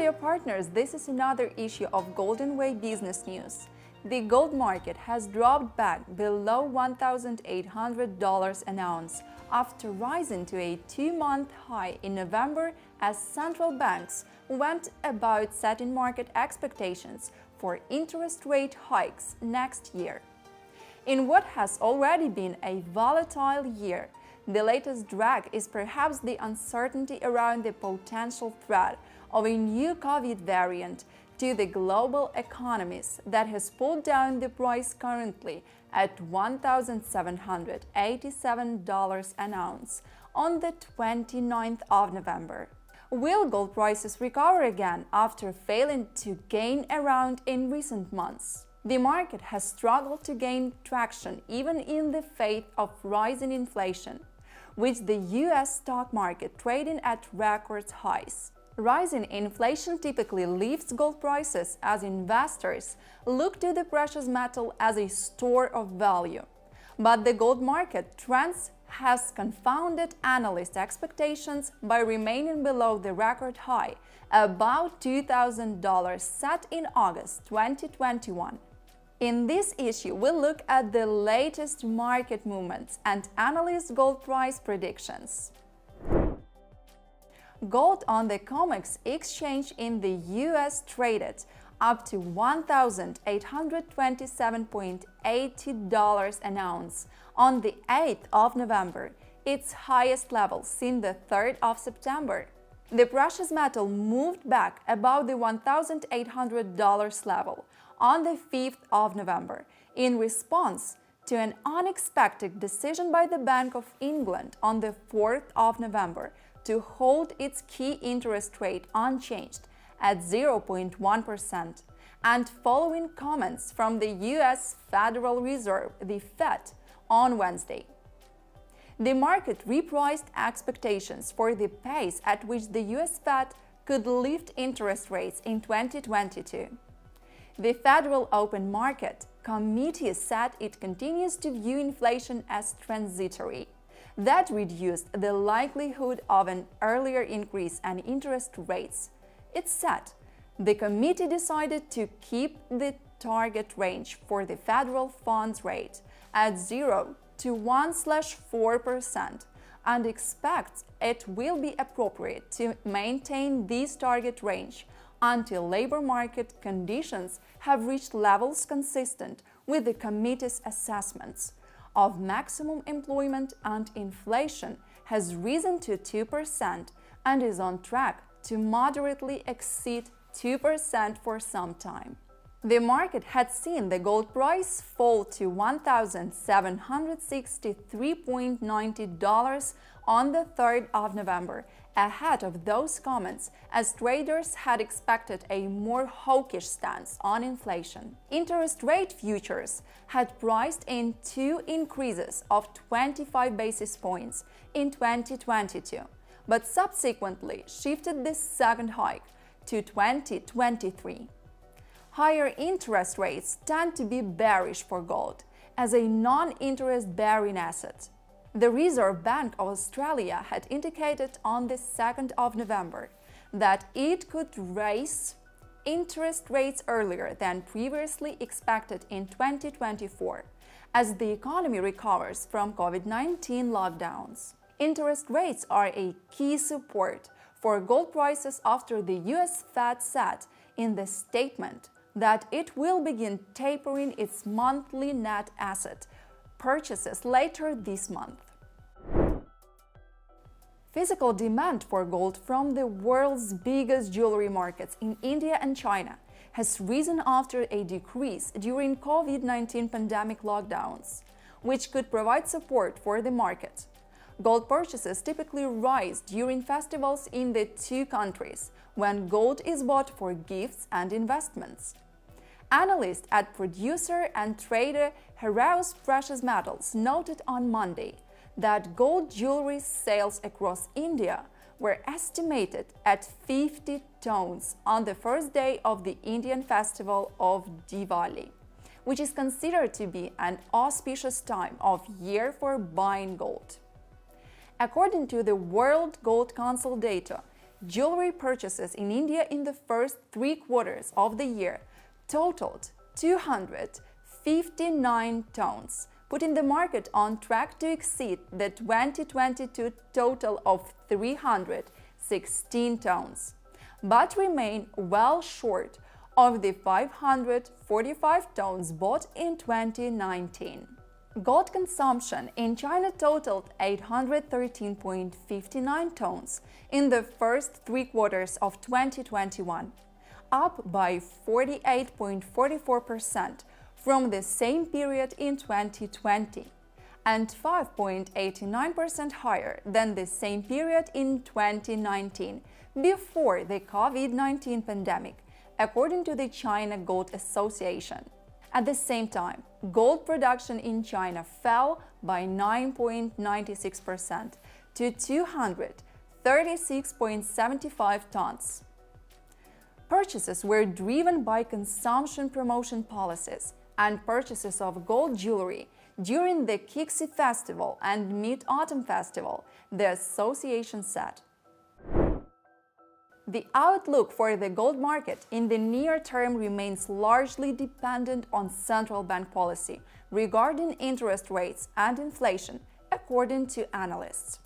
dear partners, this is another issue of Golden Way business news. The gold market has dropped back below $1,800 an ounce after rising to a two-month high in November as central banks went about setting market expectations for interest rate hikes next year. In what has already been a volatile year, the latest drag is perhaps the uncertainty around the potential threat of a new COVID variant to the global economies that has pulled down the price currently at $1,787 an ounce on the 29th of November. Will gold prices recover again after failing to gain ground in recent months? The market has struggled to gain traction even in the face of rising inflation, with the US stock market trading at record highs. Rising inflation typically lifts gold prices as investors look to the precious metal as a store of value. But the gold market trends has confounded analyst expectations by remaining below the record high, about $2,000 set in August 2021. In this issue, we'll look at the latest market movements and analyst gold price predictions. Gold on the COMEX exchange in the US traded up to $1,827.80 an ounce on the 8th of November, its highest level since the 3rd of September. The precious metal moved back above the $1,800 level on the 5th of November in response to an unexpected decision by the Bank of England on the 4th of November to hold its key interest rate unchanged at 0.1%, and following comments from the US Federal Reserve, the Fed, on Wednesday. The market repriced expectations for the pace at which the US Fed could lift interest rates in 2022. The Federal Open Market Committee said it continues to view inflation as transitory. That reduced the likelihood of an earlier increase in interest rates. It said the committee decided to keep the target range for the federal funds rate at 0 to 1/4% and expects it will be appropriate to maintain this target range until labor market conditions have reached levels consistent with the committee's assessments of maximum employment, and inflation has risen to 2% and is on track to moderately exceed 2% for some time. The market had seen the gold price fall to $1,763.90 on the 3rd of November, ahead of those comments, as traders had expected a more hawkish stance on inflation. Interest rate futures had priced in two increases of 25 basis points in 2022, but subsequently shifted the second hike to 2023. Higher interest rates tend to be bearish for gold as a non-interest-bearing asset. The Reserve Bank of Australia had indicated on the 2nd of November that it could raise interest rates earlier than previously expected in 2024 as the economy recovers from COVID-19 lockdowns. Interest rates are a key support for gold prices after the US Fed said in the statement that it will begin tapering its monthly net asset purchases later this month. Physical demand for gold from the world's biggest jewelry markets in India and China has risen after a decrease during COVID-19 pandemic lockdowns, which could provide support for the market. Gold purchases typically rise during festivals in the two countries, when gold is bought for gifts and investments. Analysts at producer and trader Heraeus Precious Metals noted on Monday that gold jewelry sales across India were estimated at 50 tons on the first day of the Indian festival of Diwali, which is considered to be an auspicious time of year for buying gold. According to the World Gold Council data, jewelry purchases in India in the first 3 quarters of the year totaled 259 tons, putting the market on track to exceed the 2022 total of 316 tons, but remain well short of the 545 tons bought in 2019. Gold consumption in China totaled 813.59 tons in the first 3 quarters of 2021, up by 48.44% from the same period in 2020, and 5.89% higher than the same period in 2019, before the COVID-19 pandemic, according to the China Gold Association. At the same time, gold production in China fell by 9.96% to 236.75 tons. Purchases were driven by consumption promotion policies and purchases of gold jewelry during the Kixi Festival and Mid-Autumn Festival, the association said. The outlook for the gold market in the near term remains largely dependent on central bank policy regarding interest rates and inflation, according to analysts.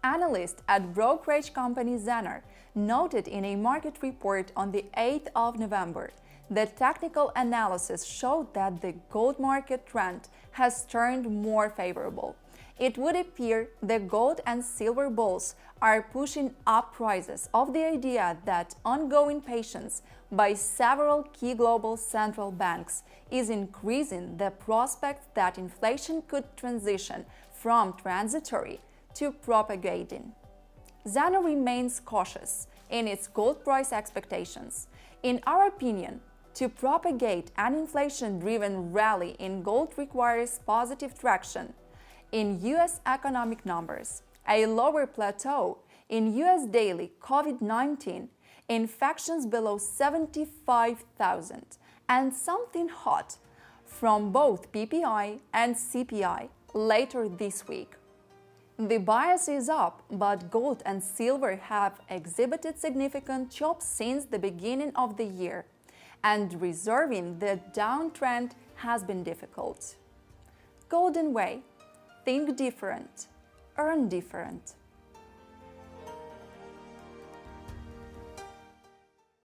Analysts at brokerage company RENTIER noted in a market report on the 8th of November that technical analysis showed that the gold market trend has turned more favorable. It would appear the gold and silver bulls are pushing up prices of the idea that ongoing patience by several key global central banks is increasing the prospect that inflation could transition from transitory to propagating. RENTIER remains cautious in its gold price expectations. In our opinion, to propagate an inflation-driven rally in gold requires positive traction in U.S. economic numbers, a lower plateau in U.S. daily COVID-19 infections below 75,000, and something hot from both PPI and CPI later this week. The bias is up, but gold and silver have exhibited significant chops since the beginning of the year, and reserving the downtrend has been difficult. Golden Way. Think different, earn different.